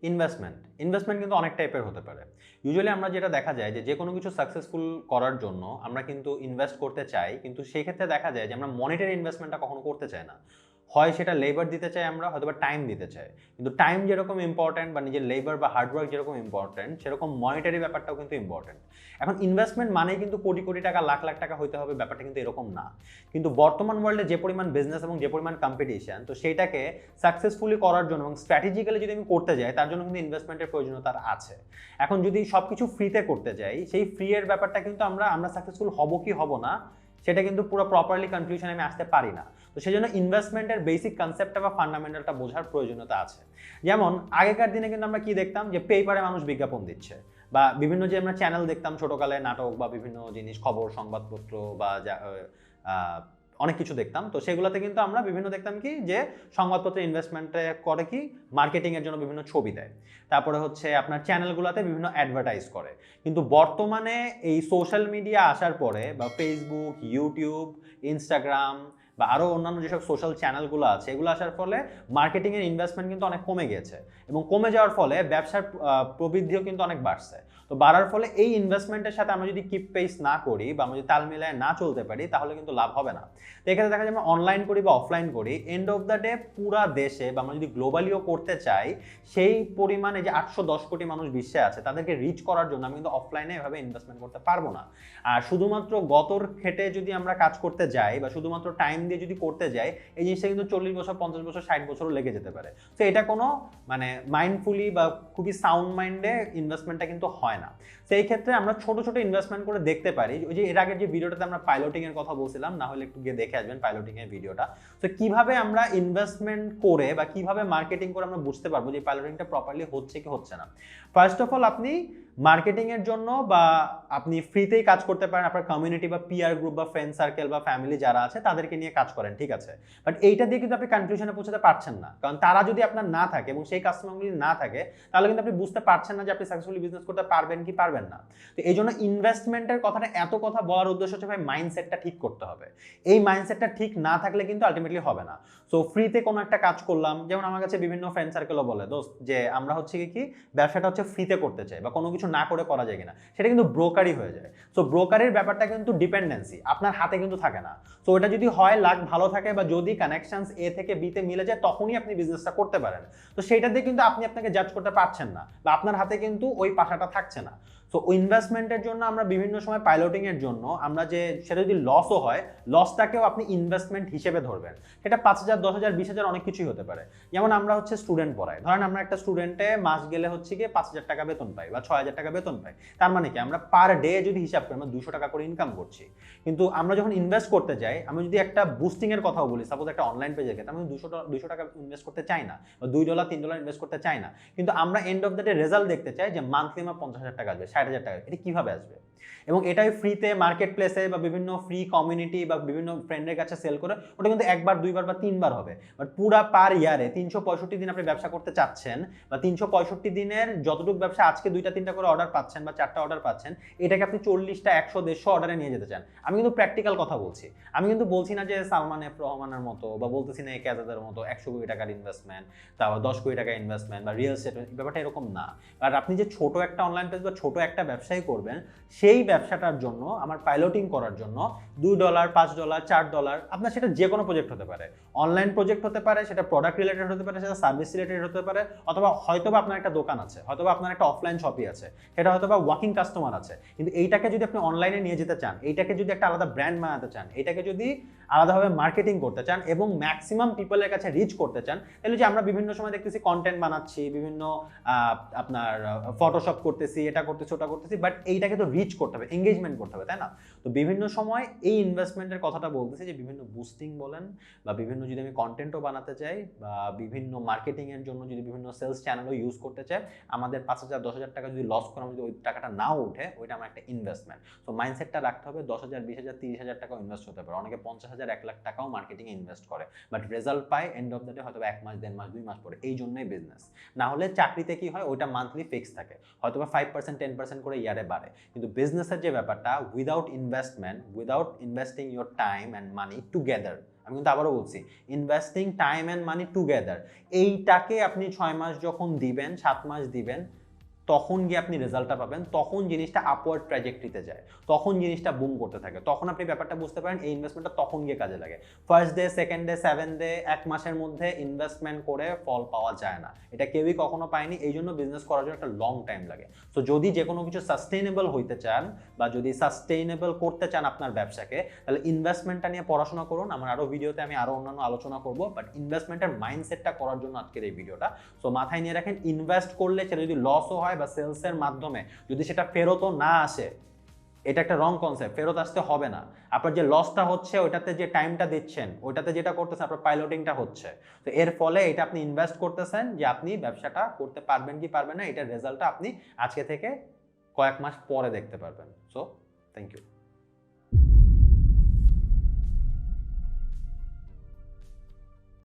Investment কিন্তু অনেক টাইপের হতে পারে। ইউজুয়ালি আমরা যেটা দেখা যায় যে কোনো কিছু সাকসেসফুল করার জন্য আমরা কিন্তু ইনভেস্ট করতে চাই, কিন্তু সেই ক্ষেত্রে দেখা যায় যে আমরা মনিটারি ইনভেস্টমেন্টটা কখনো করতে চাই না। হয় সেটা লেবার দিতে চাই, আমরা হয়তোবা টাইম দিতে চাই। কিন্তু টাইম যেরকম ইম্পর্ট্যান্ট বা নিজের লেবার বা হার্ডওয়ার্ক যেরকম ইম্পর্ট্যান্ট, সেরকম মনিটারি ব্যাপারটাও কিন্তু ইম্পর্ট্যান্ট। এখন ইনভেস্টমেন্ট মানেই কিন্তু কোটি কোটি টাকা, লাখ লাখ টাকা হইতে হবে, ব্যাপারটা কিন্তু এরকম না। কিন্তু বর্তমান ওয়ার্ল্ডে যে পরিমাণ বিজনেস এবং যে পরিমাণ কম্পিটিশন, তো সেইটাকে সাকসেসফুলি করার জন্য এবং স্ট্র্যাটেজিক্যালি যদি আমি করতে যাই, তার জন্য কিন্তু ইনভেস্টমেন্টের প্রয়োজনীয়তা আছে। এখন যদি সব কিছু ফ্রিতে করতে যাই, সেই ফ্রি এর ব্যাপারটা কিন্তু আমরা সাকসেসফুল হব কি হব না, সেটা কিন্তু পুরো প্রপারলি কনক্লুশনে আমি আসতে পারি না। তো সেই জন্য ইনভেস্টমেন্টের বেসিক কনসেপ্টটা বা ফান্ডামেন্টালটা বোঝার প্রয়োজনীয়তা আছে। যেমন আগেকার দিনে কিন্তু আমরা কি দেখতাম, যে পেপারে মানুষ বিজ্ঞাপন দিচ্ছে, বা বিভিন্ন যে আমরা চ্যানেল দেখতাম ছোটকালে, নাটক বা বিভিন্ন জিনিস, খবর, সংবাদপত্র বা অনেক কিছু দেখতাম। তো সেগুলোতে কিন্তু আমরা বিভিন্ন দেখতাম কি, যে সংবাদপত্রে ইনভেস্টমেন্টে করে কি, মার্কেটিং এর জন্য বিভিন্ন ছবি দেয়, তারপরে হচ্ছে আপনার চ্যানেলগুলোতে বিভিন্ন অ্যাডভার্টাইজ করে। কিন্তু বর্তমানে এই সোশ্যাল মিডিয়া আসার পরে, বা ফেসবুক, ইউটিউব, ইনস্টাগ্রাম বা আরও অন্যান্য যেসব সোশ্যাল চ্যানেলগুলো আছে, এগুলো আসার ফলে মার্কেটিংয়ের ইনভেস্টমেন্ট কিন্তু অনেক কমে গেছে, এবং কমে যাওয়ার ফলে ব্যবসার প্রবৃদ্ধিও কিন্তু অনেক বাড়ছে। তো বাড়ার ফলে এই ইনভেস্টমেন্টের সাথে আমরা যদি কিপ পেস না করি বা আমরা যদি তাল মিলায় না চলতে পারি, তাহলে কিন্তু লাভ হবে না। তো এক্ষেত্রে দেখা যায় আমরা অনলাইন করি বা অফলাইন করি, এন্ড অফ দ্য ডে পুরা দেশে বা আমরা যদি গ্লোবালিও করতে চাই, সেই পরিমাণে যে 810 কোটি মানুষ বিশ্বে আছে, তাদেরকে রিচ করার জন্য আমি কিন্তু অফলাইনে এভাবে ইনভেস্টমেন্ট করতে পারবো না। আর শুধুমাত্র গতর খেটে যদি আমরা কাজ করতে যাই বা শুধুমাত্র টাইম দিয়ে যদি করতে যাই, এই জিনিসটা কিন্তু 40 বছর, 50 বছর, 60 বছরও লেগে যেতে পারে। তো এটা কোনো মানে মাইন্ডফুলি বা খুবই সাউন্ড মাইন্ডে ইনভেস্টমেন্টটা কিন্তু হয় না। সেই ক্ষেত্রে আমরা ছোট ছোট ইনভেস্টমেন্ট করে দেখতে পারি। ওই যে এর আগের যে ভিডিওটাতে আমরা পাইলটিং এর কথা বলছিলাম, না হলে একটু গিয়ে দেখে আসবেন পাইলটিং এর ভিডিওটা। তো কিভাবে আমরা ইনভেস্টমেন্ট করে বা কিভাবে মার্কেটিং করে আমরা বুঝতে পারবো যে পাইলটিংটা প্রপারলি হচ্ছে কি হচ্ছে না। ফার্স্ট অফ অল, আপনি মার্কেটিং এর জন্য বা আপনি ফ্রিতেই কাজ করতে পারেন, আপনার কমিউনিটি বা পিয়ার গ্রুপ বা ফ্রেন্ড সার্কেল বা ফ্যামিলি যারা আছে তাদেরকে নিয়ে কাজ করেন, ঠিক আছে। বাট এইটা দিয়ে কিন্তু আপনি কনক্লুশনে পৌঁছাতে পারছেন না, কারণ তারা যদি আপনার না থাকে এবং সেই কাস্টমারগুলি না থাকে, তাহলে কিন্তু আপনি বুঝতে পারছেন না যে আপনি সাকসেসফুলি বিজনেস করতে পারবেন কি পারবেন না। তো এই জন্য ইনভেস্টমেন্টের কথাটা এত কথা বলার উদ্দেশ্য হচ্ছে ভাই, মাইন্ডসেটটা ঠিক করতে হবে। এই মাইন্ডসেটটা ঠিক না থাকলে কিন্তু আলটিমেটলি হবে না। সো ফ্রিতে কোনো একটা কাজ করলাম, যেমন আমার কাছে বিভিন্ন ফ্রেন্ড সার্কেলও বলে, দোস্ত যে আমরা হচ্ছে কি ব্যবসাটা হচ্ছে ফ্রিতে করতে চাই বা কোনো কিছু না করে করা যায় কিনা, সেটা কিন্তু ব্রোকারই হয়ে যায়। সো ব্রোকারের ব্যাপারটা কিন্তু ডিপেন্ডেন্সি আপনার হাতে কিন্তু থাকে না। সো এটা যদি হয় লাক ভালো থাকে বা যদি কানেকশনস এ থেকে বি তে মিলে যায়, তখনই আপনি বিজনেসটা করতে পারেন। তো সেইটা দিয়ে কিন্তু আপনি আপনাকে জাজ করতে পারছেন না, বা আপনার হাতে কিন্তু ওই পাশাটা থাকছে না। সো ইনভেস্টমেন্টের জন্য আমরা বিভিন্ন সময় পাইলটিং এর জন্য আমরা যে সেটা যদি লসও হয়, লসটাকেও আপনি ইনভেস্টমেন্ট হিসেবে ধরবেন। সেটা 5,000, 10,000, 20,000 অনেক কিছুই হতে পারে। যেমন আমরা হচ্ছে স্টুডেন্ট পড়াই, ধরেন আমরা একটা স্টুডেন্টে মাস গেলে হচ্ছে গিয়ে 5,000 টাকা বেতন পাই বা 6,000 টাকা বেতন পাই। তার মানে কি, আমরা পার ডে যদি হিসাব করি, আমরা 200 টাকা করে ইনকাম করছি। কিন্তু আমরা যখন ইনভেস্ট করতে যাই, আমি যদি একটা বুস্টিং এর কথাও বলি, সাপোজ একটা অনলাইন পেজের ক্ষেত্রে আমি 200 টাকা ইনভেস্ট করতে চাই না, বা $2, $3 ইনভেস্ট করতে চাই না। কিন্তু আমরা end of the day result দেখতে চাই যে মান্থলি আমার 50,000 টাকা আসবে, 60,000 টাকা। এটা কিভাবে আসবে? এবং এটাই ফ্রিতে মার্কেট প্লেসে বা বিভিন্ন ফ্রি কমিউনিটি বা বিভিন্ন ফ্রেন্ডের কাছে সেল করে, ওটা কিন্তু একবার, দুইবার বা তিনবার হবে। বাট পুরা পার ইয়ারে 365 দিন আপনি ব্যবসা করতে চাচ্ছেন, বা 365 দিনের যতটুকু ব্যবসা, আজকে 2টা 3টা করে অর্ডার পাচ্ছেন বা 4টা অর্ডার পাচ্ছেন, এটাকে আপনি 40টা, 100, 150 অর্ডারে নিয়ে যেতে চান। আমি কিন্তু প্র্যাকটিক্যাল কথা বলছি। আমি কিন্তু বলছি না যে সালমান এফ রহমানের মতো, বা বলতেছি না একাজাদের মতো 100 কোটি টাকার ইনভেস্টমেন্ট, তারপর 10 কোটি টাকা ইনভেস্টমেন্ট বা রিয়েল এস্টেট, ব্যাপারটা এরকম না। আর আপনি যে ছোট একটা অনলাইন পেজ বা ছোট একটা ব্যবসায়ী করবেন, সেই ব্যবসাটার জন্য আমার পাইলটিং করার জন্য $2, $5, $4, আপনার সেটা যে কোনো প্রজেক্ট হতে পারে। অনলাইন প্রজেক্ট হতে পারে, সেটা প্রোডাক্ট রিলেটেড হতে পারে, সেটা সার্ভিস রিলেটেড হতে পারে, অথবা হয়তোবা আপনার একটা দোকান আছে, হয়তোবা আপনার একটা অফলাইন শপই আছে, সেটা হয়তোবা ওয়াকিং কাস্টমার আছে। কিন্তু এইটাকে যদি আপনি অনলাইনে নিয়ে যেতে চান, এইটাকে যদি একটা আলাদা ব্র্যান্ড বানাতে চান, এইটাকে যদি আলাদাভাবে মার্কেটিং করতে চান এবং ম্যাক্সিমাম পিপলের কাছে রিচ করতে চান, তাহলে যে আমরা বিভিন্ন সময় দেখতেছি কন্টেন্ট বানাচ্ছি, বিভিন্ন আপনার ফটোশপ করতেছি, এটা করতেছি, ওটা করতেছি, বাট এইটাকে তো রিচ করতে হবে, এঙ্গেজমেন্ট করতে হবে, তাই না? তো বিভিন্ন সময় এই ইনভেস্টমেন্টের কথাটা বলতেছি, যে বিভিন্ন বুস্টিং বলেন, বা বিভিন্ন যদি আমি কন্টেন্টও বানাতে চাই, বা বিভিন্ন মার্কেটিং এর জন্য যদি বিভিন্ন সেলস চ্যানেলও ইউজ করতে চাই, আমাদের 5,000, 10,000 টাকা যদি লস করে যদি ওই টাকাটা নাও উঠে, ওইটা আমার একটা ইনভেস্টমেন্ট। তো মাইন্ডসেটটা রাখতে হবে, 10,000, 20,000, 30,000 টাকাও ইনভেস্ট হতে পারে। অনেকে 50,000, 1 লাখ টাকাও মার্কেটিং এ ইনভেস্ট করে, বাট রেজাল্ট পায় এন্ড অফ দ্য ডে হয়তো 1 মাস, 1.5 মাস, 2 মাস পরে। এই জন্যই বিজনেস। না হলে চাকরিতে কি হয়, ওইটা মান্থলি ফিক্স থাকে, হয়তো বা 5%, 10% করে ইয়ারে বাড়ে। কিন্তু বিজনেসের যে ব্যাপারটা, without investment, without investing your time and money together, আমি কিন্তু আবারও বলছি, investing time and money together, এইটাকে আপনি 6 মাস যখন দিবেন, 7 মাস দিবেন, তখন গিয়ে আপনি রেজাল্টটা পাবেন, তখন জিনিসটা আপওয়ার্ড ট্র্যাজেক্টরিতে যায়, তখন জিনিসটা বুম করতে থাকে, তখন আপনি ব্যাপারটা বুঝতে পারেন এই ইনভেস্টমেন্টটা তখন গিয়ে কাজে লাগে। First day, second day, 7 day, 1 মাসের মধ্যে ইনভেস্টমেন্ট করে ফল পাওয়া যায় না, এটা কেউই কখনো পায়নি। এই জন্য বিজনেস করার জন্য একটা লং টাইম লাগে। সো যদি যে কোনো কিছু সাস্টেইনেবল হইতে চান বা যদি সাস্টেইনেবল করতে চান আপনার ব্যবসাকে, তাহলে ইনভেস্টমেন্টটা নিয়ে পড়াশোনা করুন। আমার আরও ভিডিওতে আমি আরও অন্যান্য আলোচনা করবো, বাট ইনভেস্টমেন্টের মাইন্ডসেটটা করার জন্য আজকের এই ভিডিওটা। সো মাথায় নিয়ে রাখেন, ইনভেস্ট করলে সেটা যদি লসও হয় বা সেলসের মাধ্যমে যদি সেটা ফেরতও না আসে, এটা একটা রং কনসেপ্ট, ফেরত আসতে হবে না। আপনার যে লসটা হচ্ছে ওইটাতে যে টাইমটা দিচ্ছেন, ওইটাতে যেটা করতেছেন আপনার পাইলটিংটা হচ্ছে, তো এর ফলে এটা আপনি ইনভেস্ট করতেছেন যে আপনি ব্যবসাটা করতে পারবেন কি পারবেন না, এটার রেজাল্টটা আপনি আজকে থেকে কয়েক মাস পরে দেখতে পারবেন। So thank you.